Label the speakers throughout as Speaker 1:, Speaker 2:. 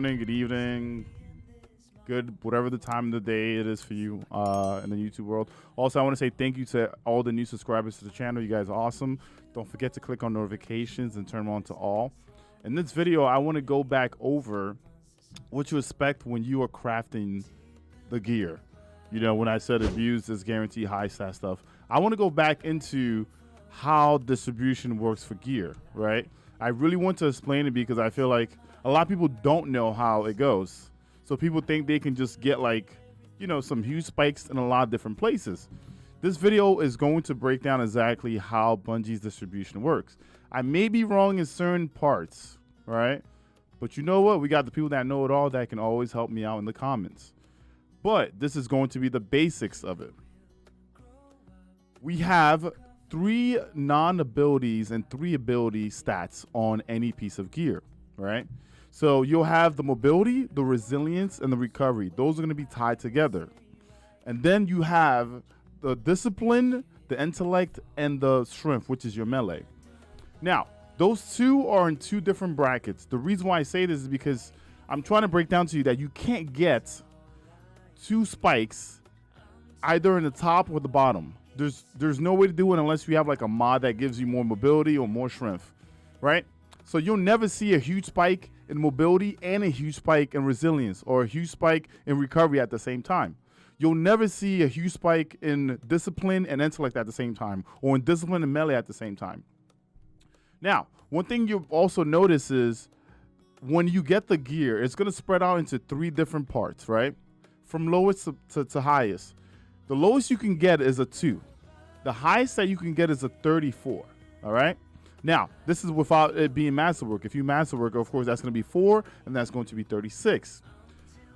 Speaker 1: morning, good evening, good whatever the time of the day it is for you in the YouTube world. Also, I want to say thank you to all the new subscribers to the channel. You guys are awesome. Don't forget to click on notifications and turn them on to all. In this video, I want to go back over what you expect when you are crafting the gear. You know, when I said abuse is guaranteed high stat stuff, I want to go back into how distribution works for gear, right? I really want to explain it because I feel like a lot of people don't know how it goes. So people think they can just get, like, you know, some huge spikes in a lot of different places. This video is going to break down exactly how Bungie's distribution works. I may be wrong in certain parts, right? But you know what? We got the people that know it all that can always help me out in the comments. But this is going to be the basics of it. We have 3 non-abilities and 3 ability stats on any piece of gear, right? So you'll have the mobility, the resilience, and the recovery. Those are going to be tied together. And then you have the discipline, the intellect, and the strength, which is your melee. Now, those 2 are in 2 different brackets. The reason why I say this is because I'm trying to break down to you that you can't get 2 spikes either in the top or the bottom. There's no way to do it unless you have like a mod that gives you more mobility or more strength, right? So you'll never see a huge spike in mobility and a huge spike in resilience, or a huge spike in recovery at the same time. You'll never see a huge spike in discipline and intellect at the same time, or in discipline and melee at the same time. Now, one thing you'll also notice is when you get the gear, it's going to spread out into 3 different parts, right? From lowest to highest. The lowest you can get is a 2. The highest that you can get is a 34, all right? Now, this is without it being masterwork. If you masterwork, of course, that's going to be 4, and that's going to be 36.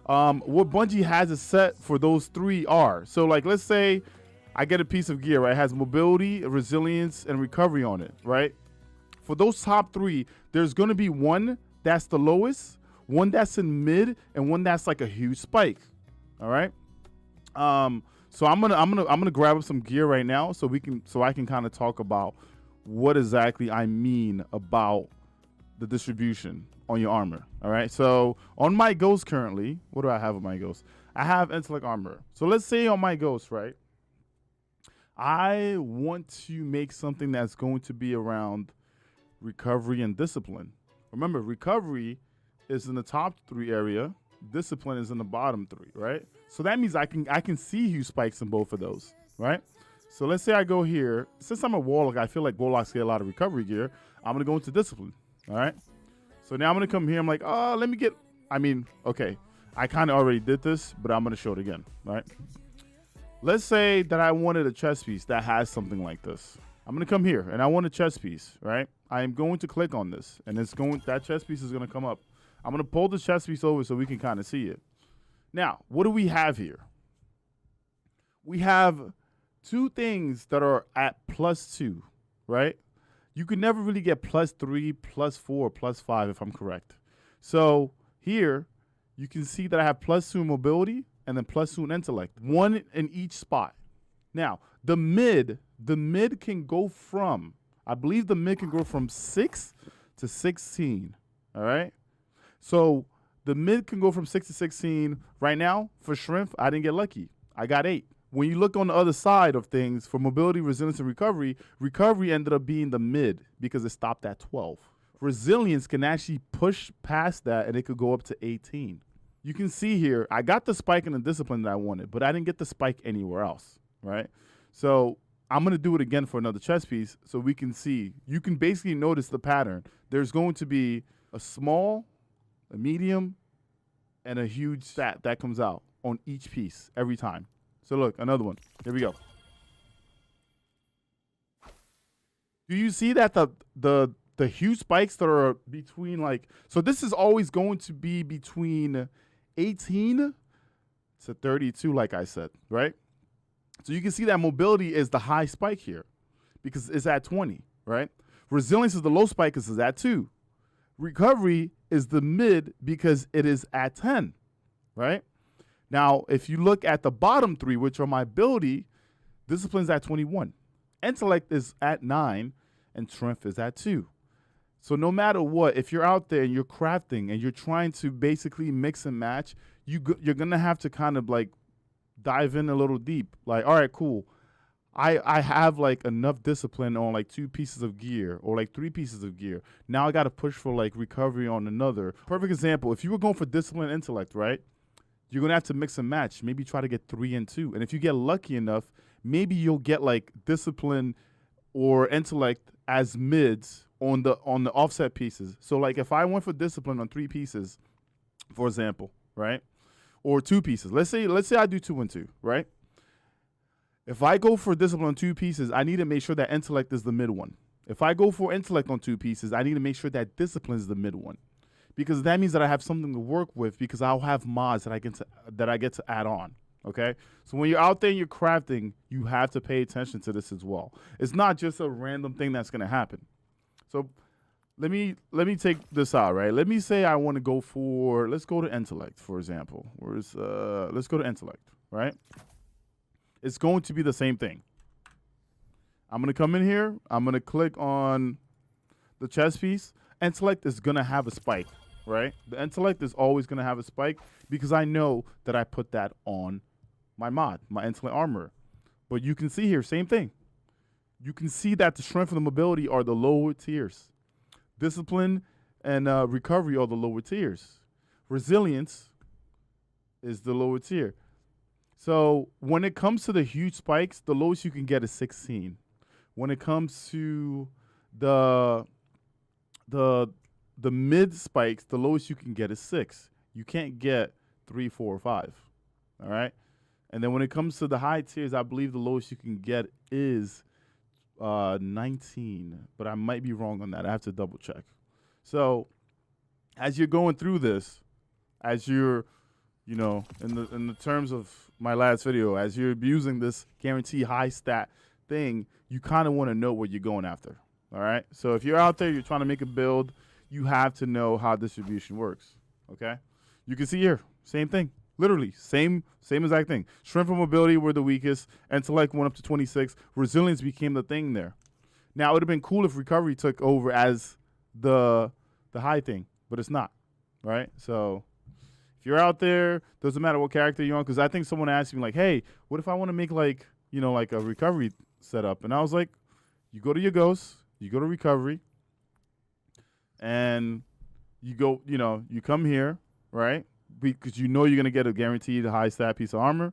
Speaker 1: What Bungie has is set for those 3 are. So, like, let's say I get a piece of gear, right? It has mobility, resilience, and recovery on it, right? For those top 3, there's going to be one that's the lowest, one that's in mid, and one that's like a huge spike. All right. So I'm gonna grab up some gear right now so I can kind of talk about what exactly I mean about the distribution on your armor. All right. So on my ghost currently, what do I have on my ghost? I have intellect armor. So let's say on my ghost, right, I want to make something that's going to be around recovery and discipline. Remember, recovery is in the top 3 area. Discipline is in the bottom 3, right? So that means I can see huge spikes in both of those, right? So let's say I go here. Since I'm a warlock, I feel like warlocks get a lot of recovery gear. I'm gonna go into discipline, all right? So now I'm gonna come here. I'm like, oh, let me get. I mean, okay, I kind of already did this, but I'm gonna show it again, all right? Let's say that I wanted a chest piece that has something like this. I'm gonna come here and I want a chest piece, right? I am going to click on this, and that chest piece is gonna come up. I'm going to pull the chest piece over so we can kind of see it. Now, what do we have here? We have 2 things that are at +2, right? You could never really get +3, +4, +5 if I'm correct. So here, you can see that I have +2 in mobility and then +2 in intellect, 1 in each spot. Now, the mid can go from, I believe the mid can go from 6 to 16, all right? So the mid can go from 6 to 16. Right now, for strength, I didn't get lucky. I got 8. When you look on the other side of things, for mobility, resilience, and recovery ended up being the mid because it stopped at 12. Resilience can actually push past that, and it could go up to 18. You can see here, I got the spike in the discipline that I wanted, but I didn't get the spike anywhere else, right? So I'm going to do it again for another chest piece so we can see. You can basically notice the pattern. There's going to be a small, a medium, and a huge stat that comes out on each piece every time. So look, another one. Here we go. Do you see that the huge spikes that are between, like, so this is always going to be between 18 to 32, like I said, right? So you can see that mobility is the high spike here because it's at 20, right? Resilience is the low spike because it's at 2. Recovery is the mid because it is at 10, right? Now, if you look at the bottom 3, which are my ability, discipline's at 21. Intellect is at 9, and strength is at 2. So no matter what, if you're out there and you're crafting and you're trying to basically mix and match, you're gonna have to kind of like dive in a little deep. Like, all right, cool. I have like enough discipline on like 2 pieces of gear or like 3 pieces of gear. Now I got to push for like recovery on another. Perfect example. If you were going for discipline and intellect, right? You're going to have to mix and match. Maybe try to get 3 and 2. And if you get lucky enough, maybe you'll get like discipline or intellect as mids on the offset pieces. So like if I went for discipline on 3 pieces, for example, right? Or 2 pieces. Let's say I do 2 and 2, right? If I go for discipline on 2 pieces, I need to make sure that intellect is the mid one. If I go for intellect on 2 pieces, I need to make sure that discipline is the mid one, because that means that I have something to work with, because I'll have mods that I get to add on. Okay, so when you're out there and you're crafting, you have to pay attention to this as well. It's not just a random thing that's gonna happen. So let me take this out, right? Let me say I want to go for, let's go to intellect, for example. Let's go to intellect, right? It's going to be the same thing. I'm going to come in here. I'm going to click on the chess piece. Intellect is going to have a spike, right? The intellect is always going to have a spike because I know that I put that on my mod, my intellect armor. But you can see here, same thing. You can see that the strength and the mobility are the lower tiers. Discipline and recovery are the lower tiers. Resilience is the lower tier. So when it comes to the huge spikes, the lowest you can get is 16. When it comes to the mid spikes, the lowest you can get is 6. You can't get 3, 4, or 5. All right. And then when it comes to the high tiers, I believe the lowest you can get is 19. But I might be wrong on that. I have to double check. So as you're going through this, as you're, you know, in the terms of my last video, as you're using this guarantee high stat thing, you kind of want to know what you're going after. All right. So if you're out there, you're trying to make a build, you have to know how distribution works. Okay. You can see here, same thing, literally same exact thing. Strength and mobility were the weakest. Intellect went up to 26. Resilience became the thing there. Now it would have been cool if recovery took over as the high thing, but it's not. Right. So if you're out there, doesn't matter what character you're on, because I think someone asked me like, hey, what if I want to make like, you know, like a recovery setup? And I was like, you go to your ghosts, you go to recovery, and you go, you know, you come here, right? Because you know you're going to get a guaranteed high stat piece of armor.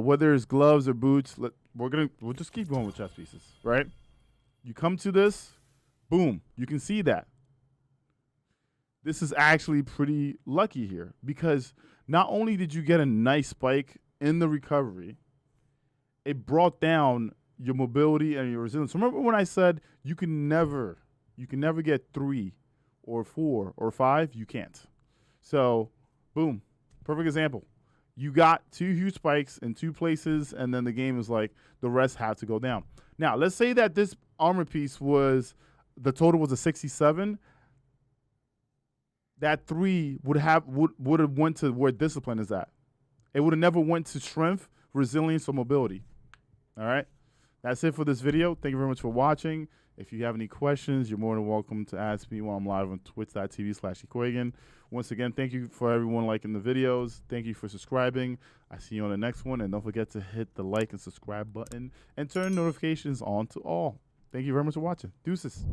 Speaker 1: Whether it's gloves or boots, we'll just keep going with chest pieces, right? You come to this, boom, you can see that. This is actually pretty lucky here, because not only did you get a nice spike in the recovery, it brought down your mobility and your resilience. Remember when I said you can never get 3 or 4 or 5? You can't. So, boom, perfect example. You got 2 huge spikes in 2 places, and then the game is like the rest have to go down. Now, let's say that this armor piece was, the total was a 67. That 3 would have went to where discipline is at. It would have never went to strength, resilience, or mobility. All right? That's it for this video. Thank you very much for watching. If you have any questions, you're more than welcome to ask me while I'm live on twitch.tv/Ekuegan. Once again, thank you for everyone liking the videos. Thank you for subscribing. I see you on the next one. And don't forget to hit the like and subscribe button and turn notifications on to all. Thank you very much for watching. Deuces.